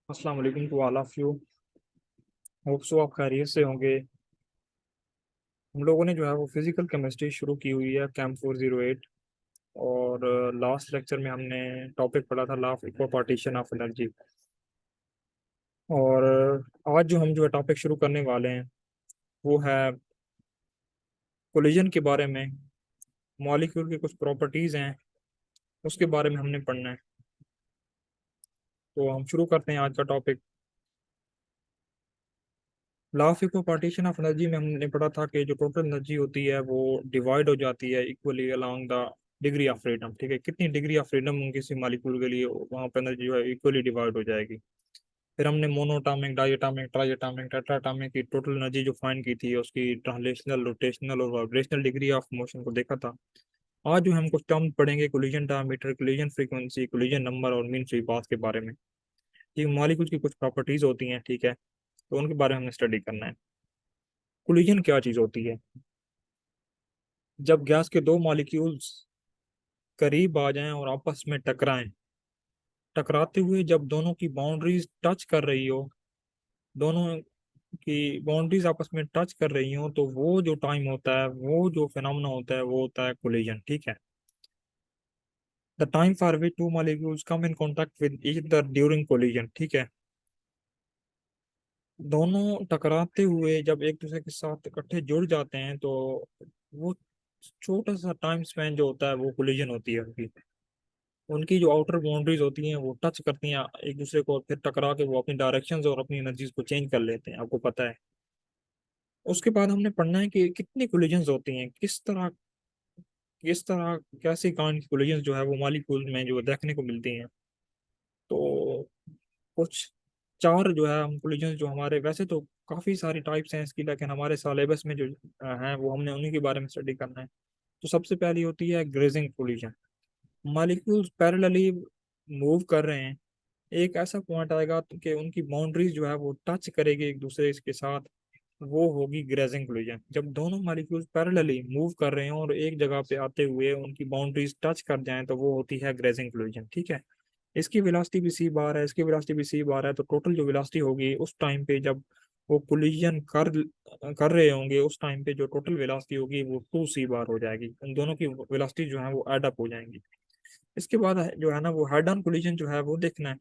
अस्सलाम वालेकुम to all of you. Hope so आप खैरियत से होंगे। हम लोगों ने जो है वो फिजिकल केमिस्ट्री शुरू की हुई है कैंप 408। और लास्ट लेक्चर में हमने टॉपिक पढ़ा था law of equal partition of energy. और आज जो हम जो है टॉपिक शुरू करने वाले हैं वो है कोलिजन के बारे में। मॉलिक्यूल की कुछ प्रॉपर्टीज हैं, उसके बारे में हमने पढ़ना है। तो हम शुरू करते हैं आज का topic. Law of equal partition of energy में हमने पढ़ा था कि जो टोटल एनर्जी होती है वो डिवाइड हो जाती है equally along the degree of freedom. ठीक है, कितनी डिग्री ऑफ फ्रीडम होंगी किसी मॉलिक्यूल के लिए, वहाँ पर एनर्जी जो है इक्वली डिवाइड हो जाएगी। फिर हमने मोनोटॉमिक, डायटॉमिक, ट्राइएटॉमिक, टेट्राटॉमिक की टोटल एनर्जी जो फाइंड की थी, उसकी ट्रांसलेशनल, रोटेशनल और वाइब्रेशनल डिग्री ऑफ मोशन को देखा था। आज जो हम कुछ टर्म पढ़ेंगे, collision diameter, collision frequency, collision number और मीन फ्री पाथ के बारे में। ये मॉलिक्यूल की कुछ प्रॉपर्टीज होती हैं, ठीक है, तो उनके बारे में हमें स्टडी करना है। कोलिजन क्या चीज होती है? जब गैस के दो मॉलिक्यूल्स करीब आ जाएं और आपस में टकराएं, टकराते हुए जब दोनों की बाउंड्रीज टच कर रही हो, दोनों की बाउंड्रीज आपस में टच कर रही हो, तो वो जो टाइम होता है, वो जो फिनोमेना होता है, वो होता है कोलिजन। ठीक है, the time for which two molecules come in contact with each other during collision. ठीक है, दोनों टकराते हुए जब एक दूसरे के साथ इकट्ठे जुड़ जाते हैं, तो वो छोटा सा टाइम स्पेन जो होता है वो कोलिजन होती है उनकी। उनकी जो आउटर बाउंड्रीज होती हैं वो टच करती हैं एक दूसरे को, और फिर टकरा के वो अपनी डायरेक्शंस और अपनी एनर्जीज को चेंज कर लेते हैं, आपको पता है। उसके बाद हमने पढ़ना है कि कितनी कोलिजन्स होती हैं, किस तरह कैसी काइंड की कोलिजन्स जो है वो मॉलिक्यूल में जो देखने को मिलती हैं। तो कुछ चार जो है हम कोलिजन्स जो हमारे, वैसे तो काफी सारी टाइप्स हैं इसकी, लेकिन हमारे सिलेबस में जो हैं वो हमने उन्हीं के बारे में स्टडी करना है। तो सबसे पहली होती है grazing collision. Molecules parallelly move कर रहे हैं, एक ऐसा पॉइंट आएगा कि उनकी बाउंड्रीज जो है वो टच करेगी एक दूसरे के साथ, वो होगी ग्रेजिंग कोलिजन। जब दोनों मॉलिक्यूल्स पैरेलली मूव कर रहे हैं और एक जगह पे आते हुए उनकी बाउंड्रीज टच कर जाएं, तो वो होती है ग्रेजिंग कोलिजन। ठीक है, इसकी वेलोसिटी भी सी बार है, इसकी वेलोसिटी भी सी बार है, तो टोटल जो वेलोसिटी होगी उस टाइम पे जब वो कोलिजन कर रहे होंगे, उस टाइम पे जो टोटल वेलोसिटी होगी वो 2 c बार हो जाएगी। उन दोनों की वेलोसिटी जो है वो एड अप हो जाएंगी। इसके बाद जो है ना वो हेड ऑन कोलिजन जो है वो देखना है।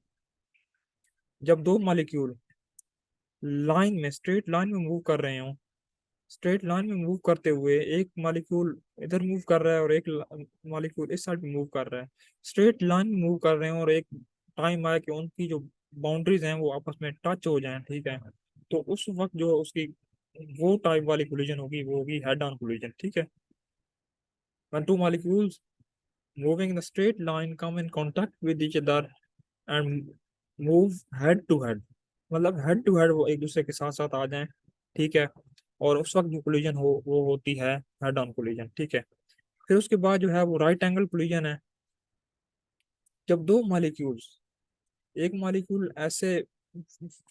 जब दो मॉलिक्यूल लाइन में, स्ट्रेट लाइन में मूव कर रहे हो, स्ट्रेट लाइन में मूव करते हुए एक मॉलिक्यूल इधर मूव कर रहा है और एक मॉलिक्यूल इस साइड मूव कर रहा है, स्ट्रेट लाइन में मूव कर रहे हैं, और एक टाइम आया कि उनकी जो बाउंड्रीज हैं वो आपस में टच हो जाएं, ठीक है, तो उस वक्त जो उसकी वो टाइप वाली कोलिजन होगी वो होगी हेड ऑन कोलिजन। ठीक है, when two molecules moving in a straight line come in contact with each other and move head to head, मतलब हेड टू हेड वो एक दूसरे के साथ साथ आ जाएं, ठीक है, और उस वक्त जो कोलिजन हो वो होती है हेड ऑन कोलिजन। ठीक है, फिर उसके बाद जो है वो राइट एंगल कोलिजन है। जब दो मॉलिक्यूल्स, एक मॉलिक्यूल ऐसे,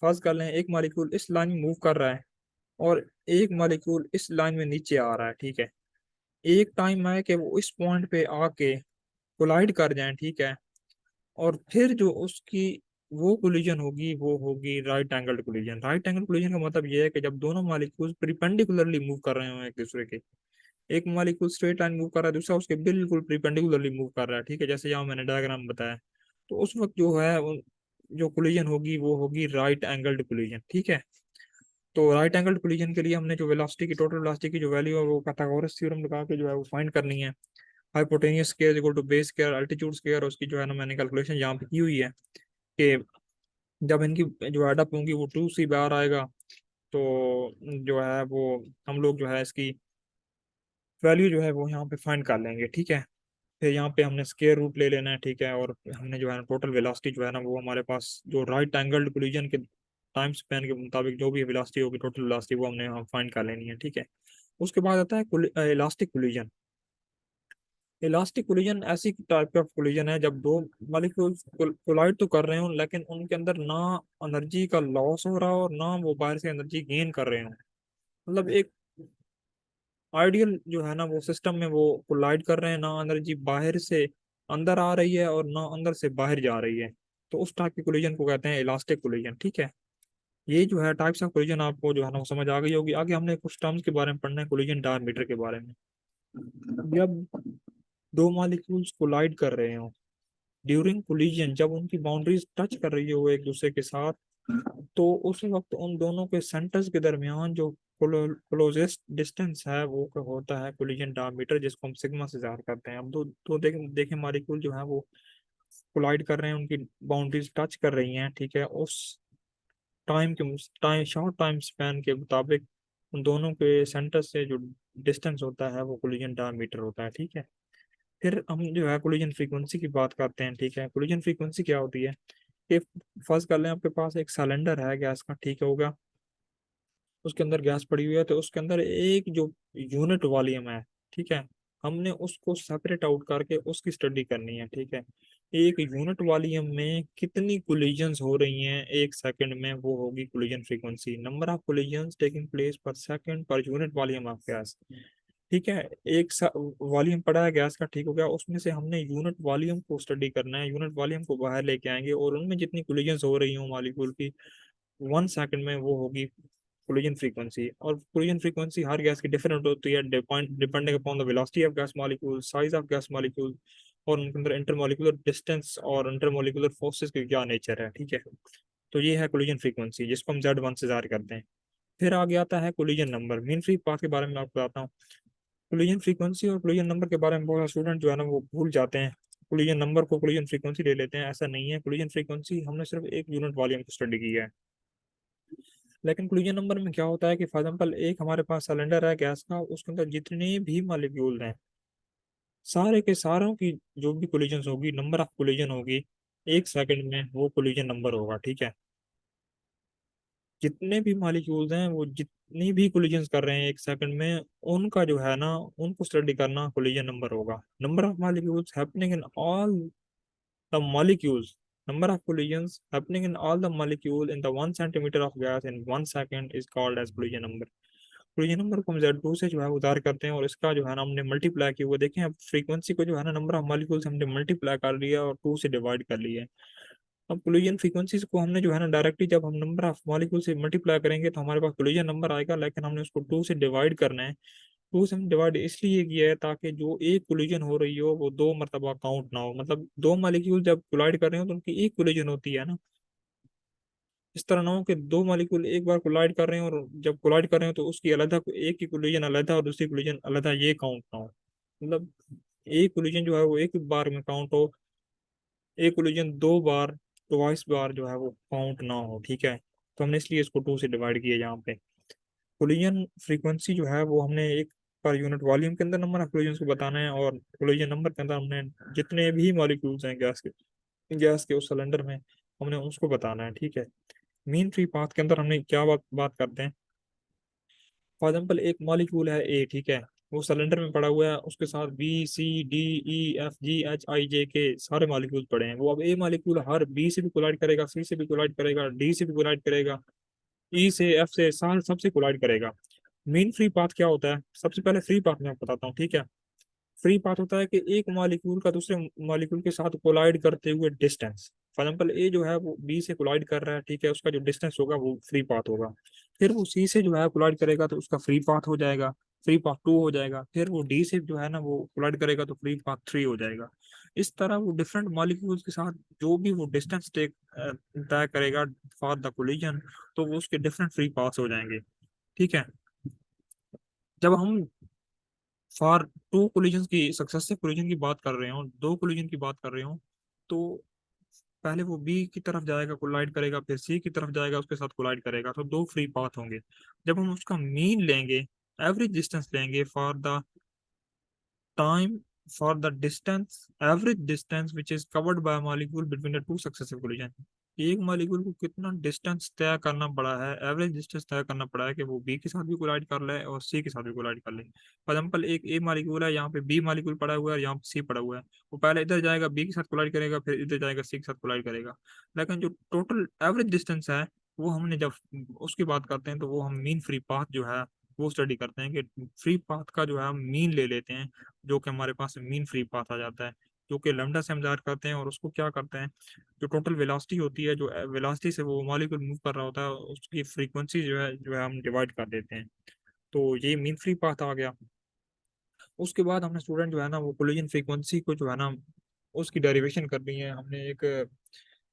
फर्ज कर लें एक मॉलिक्यूल इस लाइन में मूव कर रहा है और एक मॉलिक्यूल इस लाइन में नीचे आ रहा है, ठीक है, एक टाइम है कि वो इस पॉइंट पे आके कोलाइड कर जाएं, ठीक है, और फिर जो उसकी वो कोलिजन होगी वो होगी right angle collision. Right angle collision का मतलब ये है कि जब दोनों मॉलिक्यूल्स परपेंडिकुलरली मूव कर रहे हो एक दूसरे के, एक मॉलिक्यूल स्ट्रेट लाइन मूव कर रहा है, दूसरा उसके बिल्कुल परपेंडिकुलरली मूव कर रहा है, ठीक है, जैसे यहाँ मैंने डायग्राम बताया, तो उस वक्त जो है जो कोलिजन होगी वो होगी राइट एंगल्ड कोलिजन। ठीक है, तो राइट एंगल्ड कोलिजन के लिए हमने जो वेलोसिटी की, टोटल वेलोसिटी की जो वैल्यू है वो पाइथागोरस थ्योरम लगा के जो है वो फाइंड करनी है। Hypotenuse square equal to base square altitude square, उसकी जो है ना मैंने कैलकुलेशन यहाँ पे की हुई है कि जब इनकी जो एडअप होंगी वो 2 c बार आएगा, तो जो है वो हम लोग जो है इसकी वैल्यू जो है वो यहाँ पे फाइंड कर लेंगे। ठीक है, फिर यहाँ पे हमने स्क्वायर रूट ले लेना है, ठीक है, और हमने जो है ना टोटल वेलोसिटी जो है ना वो हमारे पास जो राइट एंगल्ड कोलिजन के टाइम स्पेन के मुताबिक जो भी वेलोसिटी होगी, टोटल वेलोसिटी वो हमने यहाँ फाइंड कर लेनी है। ठीक है, उसके बाद आता है इलास्टिक कोलिजन। इलास्टिक कोलिजन ऐसी टाइप ऑफ कोलिजन है जब दो मॉलिक्यूल्स कोलाइड तो कर रहे हो लेकिन उनके अंदर ना एनर्जी का लॉस हो रहा हो और ना वो बाहर से एनर्जी गेन कर रहे हो। मतलब एक आइडियल जो है ना वो सिस्टम में वो कोलाइड कर रहे हैं, ना एनर्जी बाहर से अंदर आ रही है और ना अंदर से बाहर जा रही है। तो उस टाइप के कोलिजन को कहते हैं इलास्टिक कोलिजन, ठीक है। ये जो है टाइप्स ऑफ कोलिजन आपको जो है ना वो समझ आ गई होगी। आगे हमने कुछ टर्म्स के बारे में पढ़ना है, कोलिजन डायमीटर के बारे में। जब दो मॉलिक्यूल्स कोलाइड कर रहे हो ड्यूरिंग कोलिजन, जब उनकी बाउंड्रीज टच कर रही हो एक दूसरे के साथ, तो उस वक्त उन दोनों के सेंटर्स के दरमियान जो क्लोजेस्ट डिस्टेंस है वो होता है कोलिजन डायमीटर, जिसको हम सिग्मा से ज़ाहिर करते हैं। अब दो देखें मॉलिक्यूल जो है वो कोलाइड कर रहे हैं, उनकी बाउंड्रीज टच कर रही हैं, ठीक है। उस शॉर्ट टाइम स्पैन के मुताबिक उन दोनों के सेंटर से जो डिस्टेंस होता है वो कोलिजन डायमीटर होता है, ठीक है। फिर हम जो है कोलिजन फ्रीक्वेंसी की बात करते हैं, ठीक है। कोलिजन फ्रीक्वेंसी क्या होती है कि फर्ज कर लें आपके पास एक सिलेंडर है गैस का, ठीक होगा। उसके अंदर गैस पड़ी हुई है, तो उसके अंदर एक जो यूनिट वॉल्यूम है, ठीक है, हमने उसको सेपरेट आउट करके उसकी स्टडी करनी है, ठीक है। एक यूनिट वॉल्यूम में कितनी कोलिजन्स हो रही हैं एक सेकंड में, वो होगी collision frequency. Number of collisions taking place per second per unit volume of gas, ठीक है। एक वॉल्यूम पड़ा है गैस का, ठीक हो गया। उसमें से हमने यूनिट वॉल्यूम को स्टडी करना है, यूनिट वॉल्यूम को बाहर लेके आएंगे और उनमें जितनी कोलिजन्स हो रही हो मॉलिक्यूल की 1 सेकंड में, वो होगी कोलिजन फ्रीक्वेंसी। और कोलिजन फ्रीक्वेंसी हर गैस की डिफरेंट होती है, depending upon the velocity of gas molecule, size of gas molecule, और उनके अंदर इंटरमोलिकुलर डिस्टेंस और इंटरमोलिकुलर फोर्सेस की क्या नेचर है, ठीक है। तो ये है कोलिजन फ्रीक्वेंसी, जिसको हम Z1 से जाहिर करते हैं। फिर आगे आता है collision number. Mean free path के बारे में मैं आपको बताता हूँ। कोलिजन फ्रीक्वेंसी और कोलिजन नंबर के बारे में बहुत स्टूडेंट जो है ना वो भूल जाते हैं, कोलिजन नंबर को कोलिजन फ्रीक्वेंसी ले लेते हैं। ऐसा नहीं है, कोलिजन फ्रीक्वेंसी हमने सिर्फ एक यूनिट वॉल्यूम को स्टडी की है। लेकिन कोलिजन नंबर में क्या होता है कि फॉर एग्जाम्पल एक हमारे पास सिलेंडर है गैस का, उसके अंदर जितने भी मॉलिक्यूल हैं सारे के सारों की जो भी कोलिजन होगी, नंबर ऑफ कोलिजन होगी एक सेकंड में, वो कोलिजन नंबर होगा, ठीक है। जितने भी मॉलिक्यूल्स हैं वो जितनी भी कोलिजन कर रहे हैं एक सेकंड में, उनका जो है ना उनको स्टडी करना कोलिजन नंबर होगा। Number of molecules happening in all the molecules, number of collisions happening in all the molecule in the 1 centimeter of gas in 1 second is called as collision number। collision number को हम Z2 से जो है उधार करते हैं और इसका जो है ना हमने मल्टीप्लाई किया हुआ, देखें अब फ्रीक्वेंसी को जो है ना नंबर ऑफ मॉलिक्यूल्स हमने मल्टीप्लाई कर लिया और 2 से डिवाइड कर लिया है। अब कोलिजन फ्रीक्वेंसी को हमने जो है ना डायरेक्टली जब हम नंबर ऑफ मॉलिक्यूल से मल्टीप्लाई करेंगे तो हमारे पास कोलिजन नंबर आएगा, लेकिन हमने उसको 2 से डिवाइड करना है। 2 से डिवाइड इसलिए किया है ताकि जो एक कोलिजन हो रही हो वो 2 मरतबा काउंट ना हो, मतलब दो मॉलिक्यूल जब कोलाइड कर रहे हो तो उनकी एक कोलिजन होती है ना। इस तरह ना हो कि दो मॉलिक्यूल एक बार कोलाइड कर रहे हैं और जब कोलाइड कर रहे हो तो उसकी अलग एक की कोलिजन अलग और दूसरी कोलिजन अलग, ये काउंट ना हो। मतलब एक कोलिजन जो है वो एक बार में काउंट हो, एक कोलिजन 2 बार, ट्वाइस बार जो है वो काउंट ना हो, ठीक है। तो हमने इसलिए इसको 2 से डिवाइड किया यहाँ पे। कोलिजन फ्रीक्वेंसी जो है वो हमने एक पर यूनिट वॉल्यूम के अंदर नंबर ऑफ कोलिजन को बताना है, और कोलिजन नंबर के अंदर हमने जितने भी मॉलिक्यूल्स हैं गैस के उस सिलेंडर में हमने उसको बताना है, ठीक है। मीन फ्री पाथ के अंदर हमने क्या बात करते हैं। फॉर एग्जाम्पल एक मॉलिक्यूल है ए, ठीक है, वो सिलेंडर में पड़ा हुआ है, उसके साथ B C D E F G H I J K सारे मॉलिक्यूल पड़े हैं। वो अब ए मॉलिक्यूल हर बी से भी कोलाइड करेगा, सी से भी कोलाइड करेगा, डी से भी कोलाइड करेगा, ई से एफ से सबसे कोलाइड करेगा। मेन फ्री पाथ क्या होता है, सबसे पहले फ्री पाथ मैं आपको बताता हूँ, ठीक है। फ्री पाथ होता है कि एक मॉलिक्यूल का दूसरे मॉलिक्यूल के साथ कोलाइड करते हुए डिस्टेंस। फॉर एग्जाम्पल ए जो है वो बी से कोलाइड कर रहा है, ठीक है, उसका जो डिस्टेंस होगा वो फ्री पाथ होगा। फिर वो सी से जो है कोलाइड करेगा तो उसका फ्री पाथ हो जाएगा, फ्री पाथ 2 हो जाएगा। फिर वो डी से जो है ना वो कोलाइड करेगा तो फ्री पाथ 3 हो जाएगा। इस तरह वो डिफरेंट मॉलिक्यूल्स के साथ जो भी वो डिस्टेंस तय करेगा फॉर द कोलिजन, तो वो उसके डिफरेंट फ्री पाथ्स हो जाएंगे, ठीक है। जब हम फॉर टू कोलिजन की सक्सेसिव कोलिजन की बात कर रहे हो, दो कोलिजन की बात कर रहे हो, तो पहले वो बी की तरफ जाएगा कोलाइड करेगा, फिर सी की तरफ जाएगा उसके साथ कोलाइड करेगा, तो दो फ्री पाथ होंगे। जब हम उसका मीन लेंगे, एवरेज डिस्टेंस लेंगे for the time for the distance, average distance which is covered by a molecule between the two successive collision। एक मॉलिक्यूल को कितना डिस्टेंस तय करना पड़ा है, एवरेज डिस्टेंस तय करना पड़ा है कि वो बी के साथ भी कोलाइड कर ले और सी के साथ भी कोलाइड कर ले। फॉर एग्जाम्पल एक ए मॉलिक्यूल है, यहाँ पे बी मॉलिक्यूल पड़ा हुआ है, यहाँ पे सी पड़ा हुआ है। वो पहले इधर जाएगा बी के साथ कोलाइड करेगा, फिर इधर जाएगा सी के साथ कोलाइड करेगा। लेकिन जो टोटल एवरेज डिस्टेंस है वो हमने जब उसकी बात करते हैं तो वो हम मीन फ्री पाथ जो है वो स्टडी करते हैं कि फ्री पाथ का जो है हम मीन ले लेते हैं, जो कि हमारे पास मीन फ्री पाथ आ जाता है। जो कि लैम्डा से हम ज़ाहिर करते हैं, और उसको क्या करते हैं, जो टोटल वेलोसिटी होती है, जो वेलोसिटी से वो मॉलिक्यूल मूव कर रहा होता है, उसकी फ्रीक्वेंसी जो है हम डिवाइड कर देते हैं। तो ये मीन फ्री पाथ आ गया। उसके बाद हमने स्टूडेंट जो है ना वो कोलिजन फ्रीक्वेंसी को जो है ना उसकी डेरिवेशन करनी है। हमने एक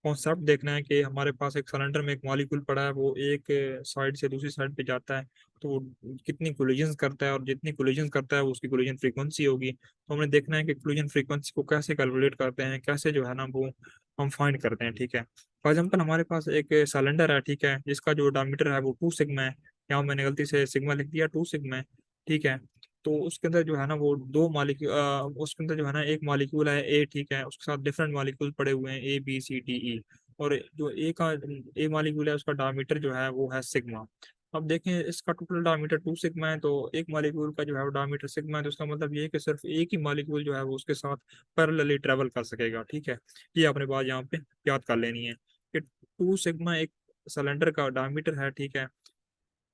कॉन्सेप्ट देखना है कि हमारे पास एक सिलेंडर में एक मॉलिक्यूल पड़ा है, वो एक साइड से दूसरी साइड पे जाता है, तो वो कितनी कोलिजन्स करता है, और जितनी कोलिजन्स करता है वो उसकी कोलिजन फ्रीक्वेंसी होगी। तो हमने देखना है कि कोलिजन फ्रीक्वेंसी को कैसे कैलकुलेट करते हैं, कैसे जो है ना वो हम फाइंड करते हैं। ठीक है, फॉर एग्जाम्पल हमारे पास एक सिलेंडर है, ठीक है, जिसका जो डायमीटर है वो 2 सिग्मा है। यहाँ मैंने गलती से सिग्मा लिख दिया, 2 सिग्मा है। ठीक है, तो उसके अंदर जो है ना वो दो मालिक्यूल, उसके अंदर जो है ना एक मालिक्यूल है ए, ठीक है, उसके साथ डिफरेंट मालिक्यूल पड़े हुए हैं A B C D E। और जो ए मालिक्यूल है उसका डायमीटर जो है वो है सिग्मा। अब देखें, इसका टोटल डायमीटर 2 सिग्मा है, तो एक मालिक्यूल का जो है वो डायमीटर सिग्मा है, तो इसका मतलब ये है कि सिर्फ एक ही मालिक्यूल जो है वो उसके साथ पैरेलली ट्रेवल कर सकेगा। ठीक है, ये आपने बात यहाँ पे याद कर लेनी है कि 2 सिग्मा एक सिलेंडर का डायमीटर है। ठीक है,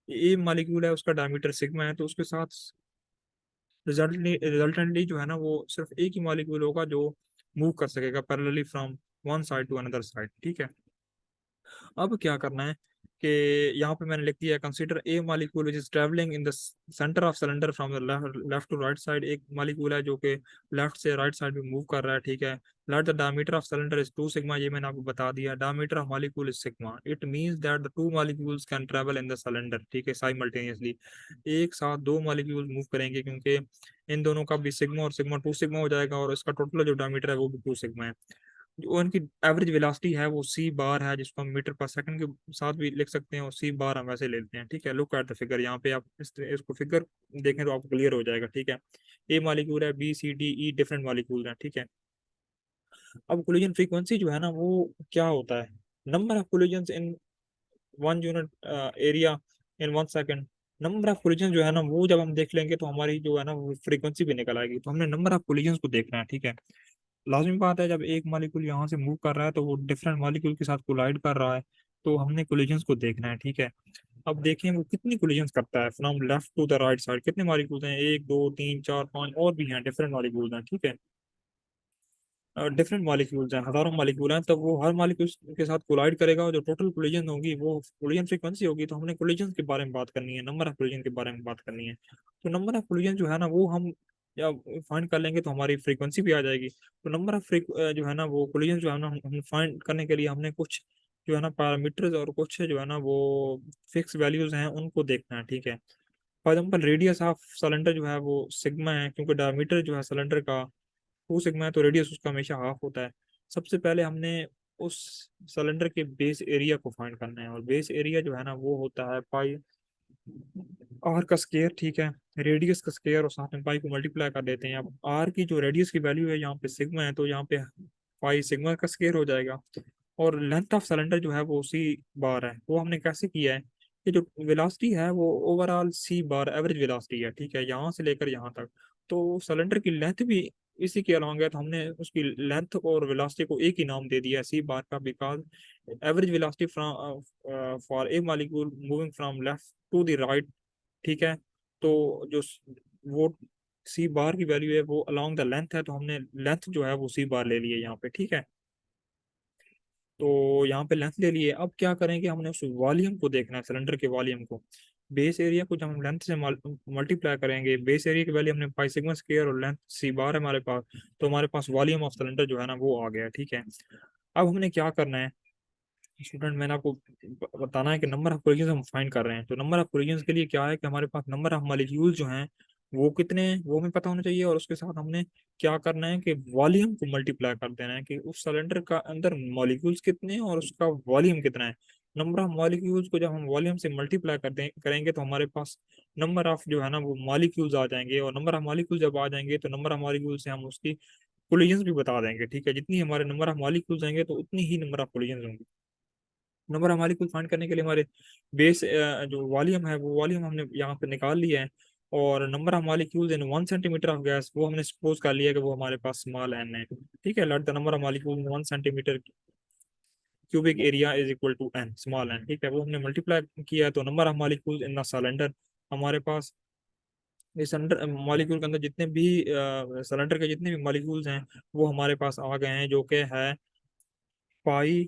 ए मालिक्यूल है, उसका डायमीटर सिग्मा है, तो उसके साथ रिजल्टेंटली जो है ना वो सिर्फ एक ही मॉलिक्यूल होगा जो मूव कर सकेगा parallelly from one side to another side. ठीक है, अब क्या करना है कि यहाँ पे मैंने लिख दिया है, consider a molecule which is travelling in the centre of cylinder from the left to right side. एक मॉलिक्यूल है जो कि लेफ्ट से राइट साइड में मूव कर रहा है। ठीक है, let the diameter of cylinder is 2 sigma, ये मैंने आपको बता दिया। Diameter of molecule is sigma, it means that the two molecules can travel in the cylinder. ठीक है, साइमल्टेनियसली एक साथ दो मॉलिक्यूल मूव करेंगे, क्योंकि इन दोनों का भी सिग्मा और सिग्मा 2 सिग्मा हो जाएगा, और इसका टोटल जो डायमीटर है वो भी 2 सिग्मा है। जो उनकी एवरेज वेलोसिटी है वो सी बार है, जिसको हम मीटर पर सेकंड के साथ भी लिख सकते हैं, और सी बार हम वैसे लेते हैं। ठीक है, लुक एट द फिगर, यहाँ पे आप इसको फिगर देखें तो आपको क्लियर हो जाएगा। ठीक है, ए मॉलिक्यूल है, B C D E different molecule हैं। ठीक है, अब कोलिजन फ्रीक्वेंसी जो है ना वो क्या होता है, number of collision in 1 unit area in 1 second. Number of collision जो है ना वो जब हम देख लेंगे तो हमारी जो है ना वो फ्रीक्वेंसी भी निकल आएगी। तो हमने नंबर ऑफ कोलिजन को देखना है। ठीक है, लाजमी बात है, जब एक मॉलिक्यूल यहाँ से मूव कर रहा है तो वो डिफरेंट मॉलिक्यूल के साथ कोलाइड कर रहा है, तो हमने कोलिजन्स को देखना है। ठीक है, अब देखें वो कितनी कोलिजन्स करता है from left to the right side, कितने मॉलिक्यूल हैं, 1 2 3 4 5 और भी हैं, डिफरेंट मॉलिक्यूल हैं। ठीक है, डिफरेंट मॉलिक्यूल्स हैं, हजारों मॉलिक्यूल हैं, तब वो हर मॉलिक्यूल के साथ कोलाइड करेगा, और जो टोटल कोलिजन होगी वो कोलिजन फ्रीक्वेंसी होगी। तो हमने कोलिजन के बारे में बात करनी है, नंबर ऑफ कोलिजन के बारे में बात करनी है। तो नंबर ऑफ कोलिजन जो है ना वो हम या फाइंड कर लेंगे तो हमारी फ्रीक्वेंसी भी आ जाएगी। तो नंबर ऑफ जो है ना वो कोलिजन जो है ना हम फाइंड करने के लिए हमने कुछ जो है ना पैरामीटर्स और कुछ जो है ना वो फिक्स वैल्यूज हैं उनको देखना है। ठीक है, for example radius of cylinder जो है वो सिग्मा है, क्योंकि डायमीटर जो है सिलेंडर का 2 सिग्मा है, तो रेडियस उसका हमेशा हाफ होता है। सबसे पहले हमने उस सिलेंडर के बेस एरिया को फाइंड करना है, और बेस एरिया जो है ना वो होता है पाई आर का स्केयर। ठीक है, रेडियस का स्केयर और साथ में पाई को मल्टीप्लाई कर देते हैं। अब आर की जो रेडियस की वैल्यू है यहाँ पे सिग्मा है, तो यहाँ पे पाई सिग्मा का स्केयर हो जाएगा। और लेंथ ऑफ सिलेंडर जो है वो सी बार है। वो हमने कैसे किया है कि जो वेलोसिटी है वो ओवरऑल सी बार एवरेज वेलोसिटी है। ठीक है, यहाँ से लेकर यहाँ तक, तो सिलेंडर की लेंथ भी इसी के अलॉन्ग है, तो हमने उसकी लेंथ और वेलोसिटी को एक ही नाम दे दिया सी बार का, because average velocity from for a molecule moving from left to the right. ठीक है, तो जो वो सी बार की वैल्यू है वो अलॉन्ग द लेंथ है, तो हमने लेंथ जो है वो सी बार ले लिए यहाँ पे। ठीक है, तो यहाँ पे लेंथ ले लिए। अब क्या करेंगे, हमने उस वॉल्यूम को देखना है, सिलेंडर के वॉल्यूम को। बेस एरिया को जब हम लेंथ से मल्टीप्लाई करेंगे, बेस एरिया की वैल्यू हमने पाई सिग्मा स्क्वायर और लेंथ सी बार है हमारे पास, तो हमारे पास वॉल्यूम ऑफ सिलेंडर जो है ना वो आ गया। ठीक है, अब हमने क्या करना है स्टूडेंट, मैंने आपको बताना है कि नंबर ऑफ कोलिजन हम फाइंड कर रहे हैं। तो नंबर ऑफ कोलिजन के लिए क्या है कि हमारे पास नंबर ऑफ मॉलिक्यूल जो हैं वो कितने हैं वो हमें पता होना चाहिए, और उसके साथ हमने क्या करना है कि वॉल्यूम को मल्टीप्लाई कर देना है कि उस सिलेंडर का अंदर मॉलिक्यूल्स कितने हैं और उसका वॉल्यूम कितना है। नंबर ऑफ मॉलिक्यूल्स को जब हम वॉल्यूम से मल्टीप्लाई करेंगे तो हमारे पास नंबर ऑफ जो है ना वो मॉलिक्यूल्स आ जाएंगे, और नंबर ऑफ मॉलिक्यूल जब आ जाएंगे तो नंबर ऑफ मॉलिक्यूल से हम उसकी कोलिजन्स भी बता देंगे। ठीक है, जितनी हमारे नंबर ऑफ मॉलिक्यूल्स आएंगे तो उतनी ही नंबर ऑफ कोलिजन्स होंगे। नंबर हमारी कुल फाइंड करने के लिए हमारे बेस जो वॉल्यूम है वो वॉल्यूम हमने यहाँ पे निकाल लिया है, और number of molecules in 1 centimetre of gas वो हमने सपोज कर लिया कि वो हमारे पास स्मॉल एन है। ठीक है, let the number of molecule in 1 centimetre cubic area is equal to N, small N. ठीक है, वो हमने मल्टीप्लाई किया, तो number of molecules in the cylinder हमारे पास इस सिलेंडर मॉलिक्यूल के अंदर जितने भी सिलेंडर के जितने भी मॉलिक्यूल्स हैं वो हमारे पास आ गए हैं, जो कि है पाई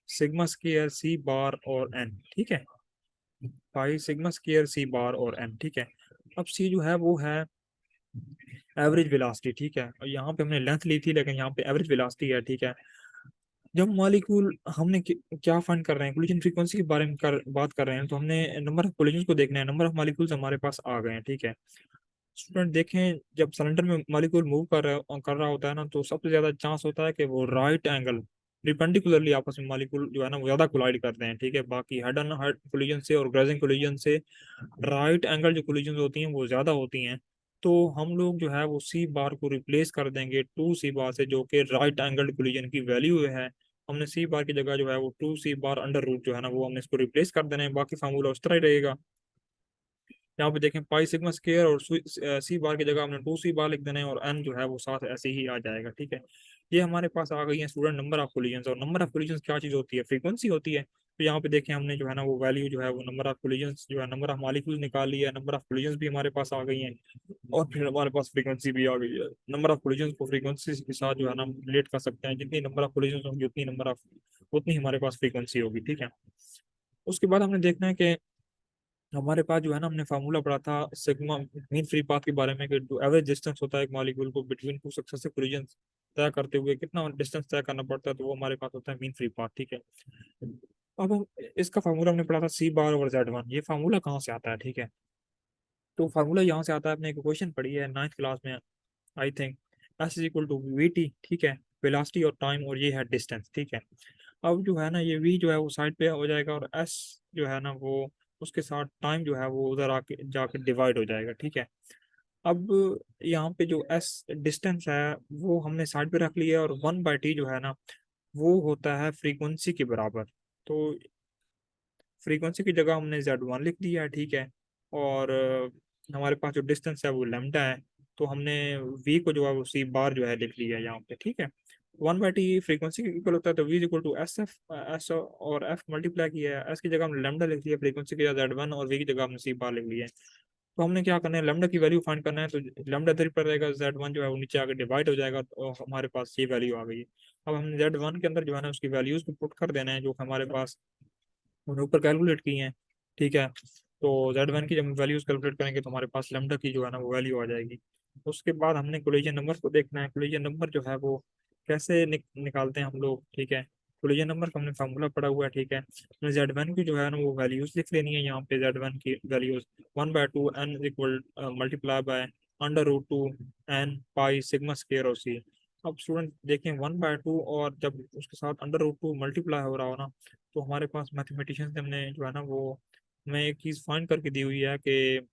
सिग्मा स्क्वायर सी बार और एन, ठीक है। पाई सिग्मा स्क्वायर सी बार और एन, ठीक है। अब सी जो है वो है एवरेज वेलोसिटी, ठीक है। और यहाँ पे हमने लेंथ ली थी, लेकिन यहाँ पे एवरेज वेलोसिटी है, ठीक है। जब मॉलिक्यूल हमने क्या फाइंड कर रहे हैं, कोलिजन फ्रीक्वेंसी के बारे में बात कर रहे हैं, तो हमने नंबर ऑफ कोलिजन को देखना है, नंबर ऑफ मॉलिक्यूल्स हमारे पास आ गए हैं, ठीक है। स्टूडेंट देखें, जब सिलेंडर में मॉलिक्यूल मूव कर रहा होता है ना, तो सबसे ज्यादा चांस होता है कि वो राइट एंगल रिपेंडिकुलरली आपस में मॉलिक्यूल जो है ना वो ज्यादा कोलाइड करते हैं, ठीक है। बाकी हेड ऑन हेड कोलिजन से और ग्रेजिंग कोलिजन से राइट एंगल जो कोलिजन होती हैं वो ज्यादा होती हैं। तो हम लोग जो है वो सी बार को रिप्लेस कर देंगे टू सी बार से, जो कि राइट एंगल कोलिजन की वैल्यू है। हमने सी बार की जगह जो है वो two C bar under root जो है ना वो हमने इसको रिप्लेस कर देना है, बाकी फार्मूला उस तरह ही रहेगा। यहाँ पे देखें पाई सिग्मा स्क्वायर और सी बार की जगह हमने टू सी बार लिख देना है, और एन जो है वो साथ ऐसे ही आ जाएगा, ठीक है। ये हमारे पास आ गई है स्टूडेंट नंबर ऑफ कोलिजन्स। और नंबर ऑफ कोलिजन्स क्या चीज़ होती है, फ्रीक्वेंसी होती है। तो यहाँ पे देखें हमने जो है ना वो वैल्यू जो है वो नंबर ऑफ कोलिजन्स जो है नंबर ऑफ मॉलिक्यूल्स निकाल लिया है, नंबर ऑफ कोलिजन्स भी हमारे पास आ गई हैं, और फिर हमारे पास फ्रीक्वेंसी भी आ गई है। नंबर ऑफ कोलिजन्स को फ्रीक्वेंसी के साथ जो है ना रिलेट कर सकते हैं, जितनी नंबर ऑफ कोलिजन्स होंगी उतनी नंबर ऑफ उतनी हमारे पास फ्रीक्वेंसी होगी, ठीक है। उसके बाद हमने देखना है कि हमारे पास जो है ना हमने फार्मूला पढ़ा था सिग्मा मीन फ्री पाथ के बारे में, कि जो एवरेज डिस्टेंस होता है एक मॉलिक्यूल को बिटवीन टू सक्सेसिव कोलिजन तय करते हुए कितना डिस्टेंस तय करना पड़ता है, तो वो हमारे पास होता है मीन फ्री पाथ, ठीक है। अब हम इसका फार्मूला हमने पढ़ा था सी बार ओवर जेड वन। ये फार्मूला कहाँ से आता है, ठीक है। तो फार्मूला यहाँ से आता है, आपने एक क्वेश्चन पढ़ी है नाइन्थ क्लास में, I think. S is equal to V T, ठीक है। वेलोसिटी और टाइम, और ये है डिस्टेंस, ठीक है। अब जो है ना ये वी जो है वो साइड पे हो जाएगा, और एस जो है ना वो उसके साथ टाइम जो है वो उधर आके जाके डिवाइड हो जाएगा, ठीक है। अब यहाँ पे जो एस डिस्टेंस है वो हमने साइड पे रख लिया है, और वन बाई टी जो है ना वो होता है फ्रीक्वेंसी के बराबर। तो फ्रीक्वेंसी की जगह हमने जेड वन लिख दिया है, ठीक है। और हमारे पास जो डिस्टेंस है वो लेमडा है, तो हमने वी को जो है वो सी बार जो है लिख लिया है यहाँ पे, ठीक है। वन बाई टी फ्रीक्वेंसी के इक्वल होता है, तो V equal to S F, S और एफ मल्टीप्लाई किया है। एस की जगह हमने लेमडा लिख लिया, फ्रीक्वेंसी की जगह जेड वन, और वी की जगह हमने सी बार लिख लिया है। तो हमने क्या करना है, लेमडा की वैल्यू फाइंड करना है, तो लेमडा इधर पर रहेगा, जेड वन जो है वो नीचे आके डिवाइड हो जाएगा, तो हमारे पास ये वैल्यू आ गई है। अब हमने जेड वन के अंदर जो है ना उसकी वैल्यूज को पुट कर देना है, जो हमारे पास उन्हें ऊपर कैलकुलेट की हैं, ठीक है। तो जेड वन की जब वैल्यूज कैलकुलेट करेंगे तो हमारे पास लेमडा की जो है ना वो वैल्यू आ जाएगी। उसके बाद हमने कोलिजन नंबर को देखना है, कोलिजन नंबर जो है वो कैसे निकालते हैं हम लोग, ठीक है। कोलिजन नंबर का हमने फार्मूला पढ़ा हुआ है, ठीक है। हमने जेड वन की जो है ना वो वैल्यूज लिख लेनी है, यहाँ पे जेड वन की values one by two N equal multiply by under root two N pi sigma square और सी। अब स्टूडेंट देखें, वन बाय टू और जब उसके साथ अंडर रूट टू मल्टीप्लाई हो रहा हो ना, तो हमारे पास मैथमेटिशियंस ने हमने जो है ना वो हमें एक चीज़ फाइंड करके दी हुई है कि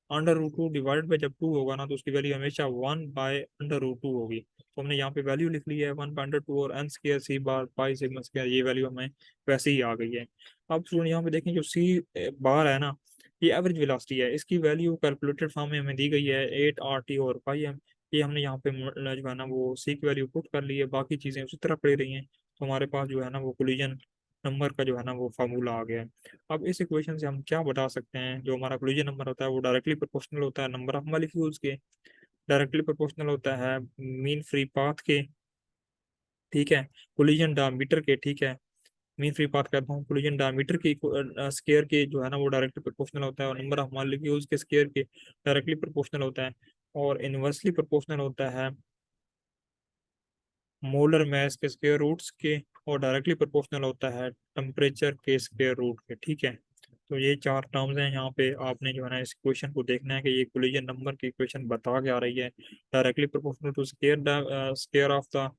under root two divide by जब टू होगा ना, तो उसकी वैल्यू हमेशा one by under root two होगी। तो हमने यहाँ पे वैल्यू लिख ली है वन बाय अंडर टू, और N square C bar pi sigma square, ये वैल्यू हमें वैसे ही आ गई है। अब स्टूडेंट यहाँ पे देखें, जो सी बार है ना ये एवरेज वेलोसिटी है, इसकी वैल्यू कैलकुलेटेड फॉर्म में हमें दी गई है 8 RT और पाई एम। ये हमने यहाँ पे जो है ना वो सी की वैल्यू पुट कर ली है, बाकी चीज़ें उसी तरह पड़ी रही हैं। तो हमारे पास जो है ना वो कोलिजन नंबर का जो है ना वो फार्मूला आ गया है। अब इस इक्वेशन से हम क्या बता सकते हैं, जो हमारा कोलिजन नंबर होता है वो डायरेक्टली प्रोपोर्शनल होता है नंबर ऑफ मॉलिक्यूल्स के, डायरेक्टली प्रोपोर्शनल होता है मीन फ्री पाथ के, ठीक है। कोलिजन डायमीटर के, ठीक है। मीन फ्री पाथ कहता हूँ, कोलिजन डायमीटर के स्केयर के जो है ना वो डायरेक्टली प्रोपोर्शनल होता है, और नंबर ऑफ मॉलिक्यूल्स के स्केयर के डायरेक्टली प्रोपोर्शनल होता है। और इनवर्सली प्रोपोर्शनल होता है मोलर मास के स्क्वायर रूट्स के, और डायरेक्टली प्रोपोर्शनल होता है टेम्परेचर के स्क्वायर रूट के, ठीक है। तो ये चार टर्म्स हैं, यहाँ पे आपने जो है ना इस क्वेश्चन को देखना है कि ये कोलिजन नंबर की इक्वेशन बता के आ रही है, directly proportional to square of the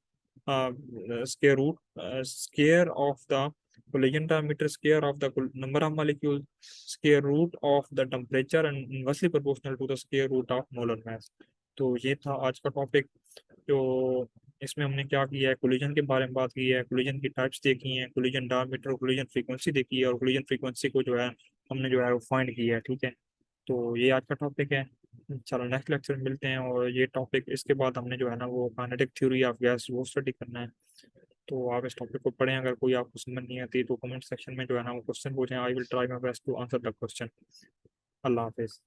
square root square of the collision diameter square of the number of molecule square root of the temperature and inversely proportional to the square root of molar mass. तो ये था आज का topic. जो इसमें हमने क्या किया है, कोलिजन के बारे में बात की है, कोलिजन की टाइप्स देखी हैं, कोलिजन डायमीटर, कोलिजन फ्रीक्वेंसी देखी है, और कोलिजन फ्रीक्वेंसी को जो है हमने जो है वो फाइंड किया है, ठीक है। तो ये आज का टॉपिक है। चलो नेक्स्ट लेक्चर में मिलते हैं, और ये टॉपिक इसके बाद हमने जो है ना वो काइनेटिक थ्योरी ऑफ गैस वो स्टडी करना है। तो आप इस टॉपिक को पढ़ें, अगर कोई आपको समझ नहीं आती तो कमेंट सेक्शन में जो है ना वो क्वेश्चन पूछें, I will try my best to answer the question. अल्लाह हाफिज।